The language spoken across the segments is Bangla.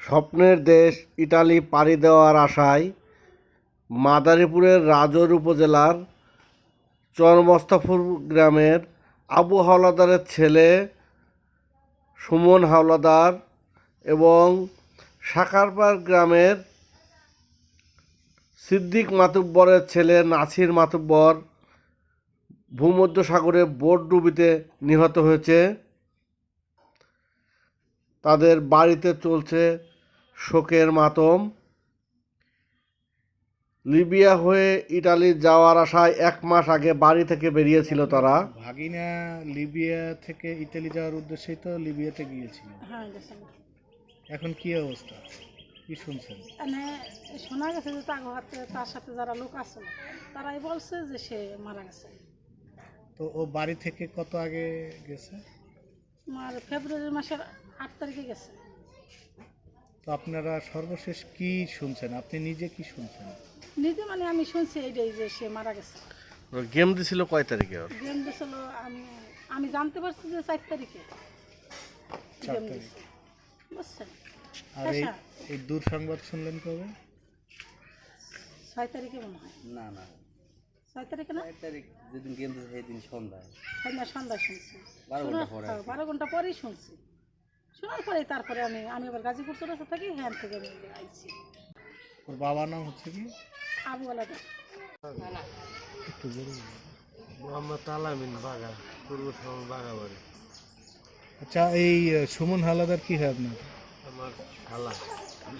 স্বপ্নের দেশ ইটালি পাড়ি দেওয়ার আশায় মাদারীপুরের রাজৌর উপজেলার চরমস্তাপুর গ্রামের আবু হাওলাদারের ছেলে সুমন হাওলাদার এবং সাকারপাড় গ্রামের সিদ্দিক মাতুব্বরের ছেলে নাছির মাতুব্বর ভূমধ্যসাগরে বোটডুবিতে নিহত হয়েছে। তাদের বাড়িতে চলছে শোকের মাতম। লিবিয়া হয়ে ইটালি যাওয়ার আশায় 1 মাস আগে বাড়ি থেকে বেরিয়েছিল তারা। ভাগিনা লিবিয়া থেকে ইতালি যাওয়ার উদ্দেশ্যেই তো লিবিয়াতে গিয়েছিল। হ্যাঁ গেছে। এখন কি অবস্থা, কি শুনছেন? মানে শোনা গেছে যে তার সাথে যারা লোক আছে তারাই বলছে যে সে মারা গেছে। তো ও বাড়ি থেকে কত আগে গেছে? আমার ফেব্রুয়ারি মাসের 8 তারিখে গেছে। তো আপনারা সর্বশেষ কি শুনছেন, আপনি নিজে কি শুনছেন? নিজে মানে আমি শুনছি এইটাই যে সে মারা গেছে। গেম দিছিল কয় তারিখে? গেম দিয়েছিল আমি জানতে পারছি যে 4 তারিখে 4 গেম তারিখ। দিয়েছে, বুঝছেন? আর এই দূর সংবাদ শুনলেন কবে? 6 তারিখে মনে হয়। না না 6 তারিখে না, 4 তারিখ যেদিন গেম দিয়েছে সেদিন সন্ধ্যায় হ্যাঁ না সন্ধ্যায় শুনছি। 12 ঘন্টা পরে। 12 ঘন্টা পরেই শুনছি। শোনার পরে তারপরে আমি আবার গাজীপুর চলে থাকি, হ্যাঁ থেকে আমি আইছি। ওর বাবার নাম হচ্ছে কি? আবু আলাদা। একটু বলুন। মোহাম্মদ তালামিন বাগা, পূর্ব শহর বাগাবাড়ি। আচ্ছা, এই সুমন হাওলাদার কি হয় আপনার? আমার শালা।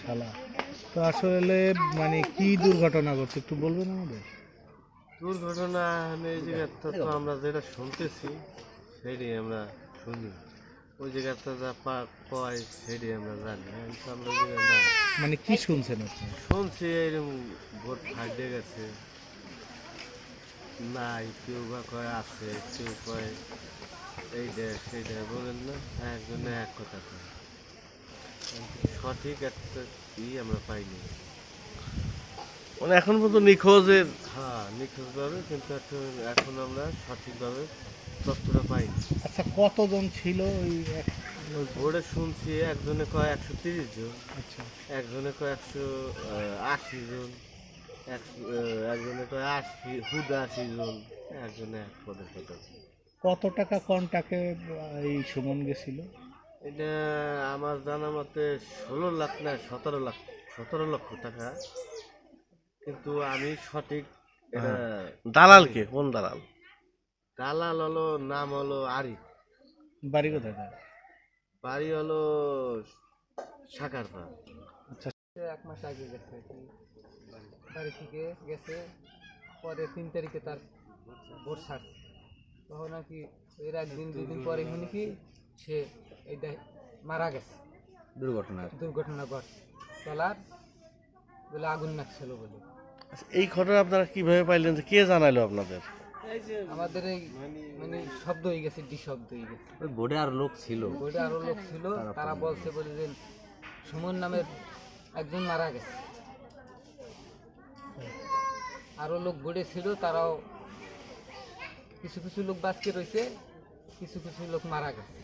শালা। তো আসলে মানে কি দুর্ঘটনা ঘটছে একটু বলবেন আমাদের? দুর্ঘটনা এই জায়গাটা তো আমরা যেটা শুনতেছি সেটাই আমরা শুনি, ওই জায়গাটা যা পাই সেটাই আমরা জানি। কিন্তু আমরা ওই জায়গায় না মানে কি শুনছেন আপনি? শুনছি এরকম ভোট ফাটে গেছে, নাই কেউ বা কয় আছে, কেউ কয় এইটা সেইটা, বলেন না, একজনে এক কথা কয়, সঠিক একটা আমরা পাইনি। মানে এখন পর্যন্ত নিখোঁজের, হ্যাঁ নিখোঁজভাবে, কিন্তু এখন আমরা সঠিকভাবে তথ্যটা পাইনি। আচ্ছা, কতজন ছিল ওই ওই বোর্ডে শুনছি একজনে কয় 130 জন, আচ্ছা, একজনে কয় 180 জন, একজনে কয় 80 জন, একজনে এক পদের কথা। কত টাকা কন্টাকে এই সুমন গেছিল? এটা আমার জানা মতে 16 লাখ না 17 লক্ষ টাকা, কিন্তু আমি সঠিক এটা। দালাল কে? কোন দালাল? দালাল হলো, নাম হলো আরিফ, বাড়ি কোথায় তার? বাড়ি হলো সাকারপাড়। আচ্ছা, 1 মাস আগে গেছে, বাড়ি থেকে গেছে, পরে 3 তারিখে তার ভোট ছাড়ছে। তখন আর কি এর 1 দিন 2 দিন পরে শুনি কি সে এইটা মারা গেছে, দুর্ঘটনা ঘটছে। চলার বলে আগুন লাগছিল বলে। আচ্ছা, এই ঘটনা আপনারা কিভাবে পাইলেন? যে কে জানাইলো আপনাদের? আমাদের এই মানে শব্দ হয়ে গেছে, শব্দ হয়ে গেছে। ওই বোর্ডে আর লোক ছিল। বোর্ডে আরো লোক ছিল, তারা বলছে বলে যে সুমন নামের একজন মারা গেছে। আরো লোক বোর্ডে ছিল, তারাও কিছু কিছু লোক বাঁচকে রয়েছে, কিছু কিছু লোক মারা গেছে।